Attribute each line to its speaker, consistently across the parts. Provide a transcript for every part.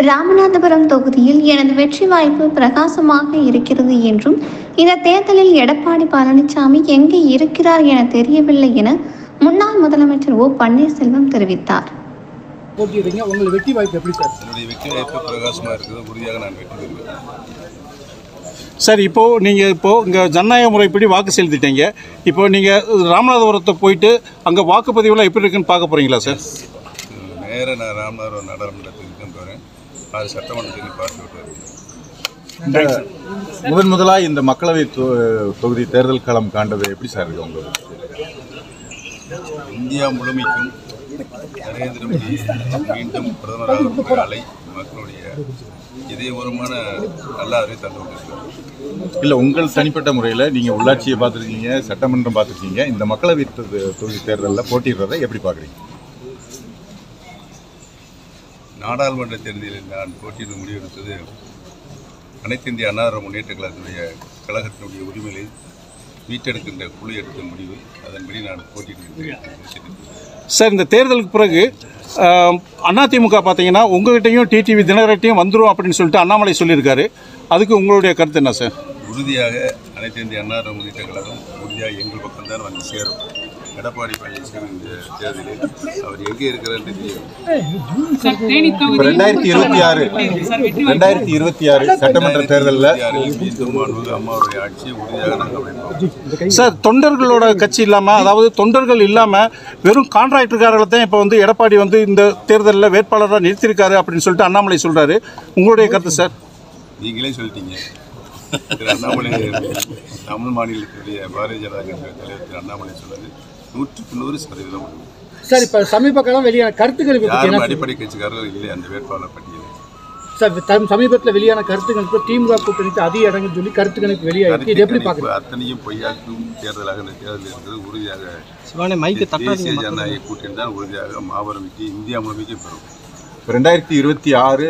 Speaker 1: ராமநாதபுரம் தொகுதியில் எனது வெற்றி வாய்ப்பு பிரகாசமாக இருக்கிறது என்றும் இந்த தேர்தலில் எடப்பாடி பழனிசாமி எங்கே இருக்கிறார் என தெரியவில்லை என முன்னாள் முதலமைச்சர் ஓ பன்னீர்செல்வம் தெரிவித்தார்.
Speaker 2: உங்கள் வெற்றி வாய்ப்பு எப்படி சார்?
Speaker 3: என்னுடைய வெற்றி வாய்ப்பு பிரகாசமாக இருக்குது. உறுதியாக நான் வெற்றி பெறுவேன்
Speaker 4: சார். நீங்கள் இங்கே ஜனநாயக முறைப்படி வாக்கு செலுத்திட்டீங்க. இப்போது நீங்கள் ராமநாதபுரத்தை போயிட்டு அங்கே வாக்குப்பதிவுலாம் எப்படி இருக்குன்னு பார்க்க போகிறீங்களா சார்?
Speaker 3: நேராக நான் ராமநாதபுரம் நாடாளுமன்றத்துக்கு தான் போகிறேன். 6 சட்டமன்றத்துக்கு பார்த்து விட்டு
Speaker 5: முதலாக இந்த மக்களவை தொகுதி தேர்தல் களம் காண்டது எப்படி சார் இருக்கு உங்களுக்கு?
Speaker 3: இந்தியா முழுமைக்கும் நரேந்திர மோடி மீண்டும் பிரதமராக அலை மக்களுடைய இதயபூர்வமான நல்லாவே தந்து கொண்டிருக்கிறார்.
Speaker 5: இல்லை, உங்கள் தனிப்பட்ட முறையில் நீங்கள் உள்ளாட்சியை பார்த்துருக்கீங்க, சட்டமன்றம் பார்த்துருக்கீங்க, இந்த மக்களவை தொகுதி தேர்தலில் போட்டிடுறதை எப்படி பார்க்குறீங்க?
Speaker 3: நாடாளுமன்ற தேர்தலில் நான் போட்டியிட முடிவெடுத்தது அனைத்து இந்திய அண்ணா முன்னேற்ற கழகத்தினுடைய உரிமையை மீட்டெடுக்கின்ற குழு எடுத்த முடிவு. அதன்படி நான் போட்டியிடுகிறேன்
Speaker 4: சார். இந்த தேர்தலுக்கு பிறகு அதிமுக பார்த்தீங்கன்னா உங்கள்கிட்டையும் டிடிவி தினகரட்டையும் வந்துடும் அப்படின்னு சொல்லிட்டு அண்ணாமலை சொல்லியிருக்காரு. அதுக்கு உங்களுடைய கருத்து என்ன சார்?
Speaker 3: உறுதியாக அனைத்து இந்திய அண்ணா முன்னேற்ற கழகம் உறுதியாக எங்கள் பக்கம்தான் வந்து சேரும். எடப்பாடி பழனிசாமி இந்த தேர்தலில் அவர் எங்கே இருக்கிறார் தெரியும்.
Speaker 5: 2026 சட்டமன்ற தேர்தலில்
Speaker 3: அம்மாவுடைய ஆட்சியை உறுதியாக நாங்கள் வைப்போம்
Speaker 4: சார். தொண்டர்களோட கட்சி இல்லாமல், அதாவது தொண்டர்கள் இல்லாமல் வெறும் கான்ட்ராக்டர்காரர்களை தான் இப்போ வந்து எடப்பாடி வந்து இந்த தேர்தலில் வேட்பாளராக நிறுத்தியிருக்காரு அப்படின்னு சொல்லிட்டு அண்ணாமலை சொல்கிறாரு. உங்களுடைய கருத்து சார்?
Speaker 3: நீங்களே சொல்லிட்டீங்க. அண்ணாமலை தமிழ் மாநிலத்துடைய பாரதிய ஜனதா கட்சி தலைவர் திரு அண்ணாமலை சொன்னது 100%
Speaker 2: சார். இப்போ சமீப காலம் வெளியான கருத்துக்கள்
Speaker 3: அடிப்படை கட்சிக்காரர்கள் இல்லை அந்த வேட்பாளர் பட்டியலில்
Speaker 2: சார். சமீபத்தில் வெளியான கருத்துக்களுக்கு திமுக கூட்டணிக்கு அதிக இடங்கள் சொல்லி கருத்துக்களுக்கு வெளியாகி இது எப்படி பார்க்குறீங்க?
Speaker 3: அத்தனையும் பொய்யாக்கும் தேர்தலாக இந்த தேர்தல் இருக்கிறது. உறுதியாக தேசிய ஜனநாயக கூட்டணி தான் உறுதியாக மாபெரும் வெற்றி இந்தியா முழுமைக்கு பெறும்.
Speaker 5: 2026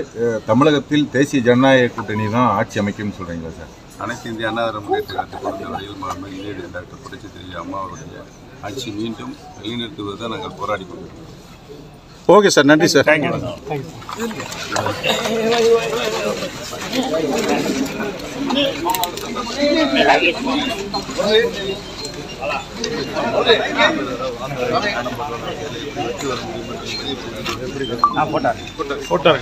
Speaker 5: தமிழகத்தில் தேசிய ஜனநாயக கூட்டணி தான் ஆட்சி அமைக்கும்னு சொல்கிறீங்களா சார்?
Speaker 3: அனைத்து இந்திய அண்ணா முன்னேற்ற கழகத்தை பொறுத்தவரையில் இதே டாக்டர் புரட்சி தலைவி அம்மா அவருடைய ஆட்சி மீண்டும் நிலைநிறுத்துவது தான் நாங்கள் போராடி கொண்டிருக்கிறோம்.
Speaker 4: ஓகே சார், நன்றி சார்.
Speaker 2: தேங்க்யூ.
Speaker 3: போட்டாரு.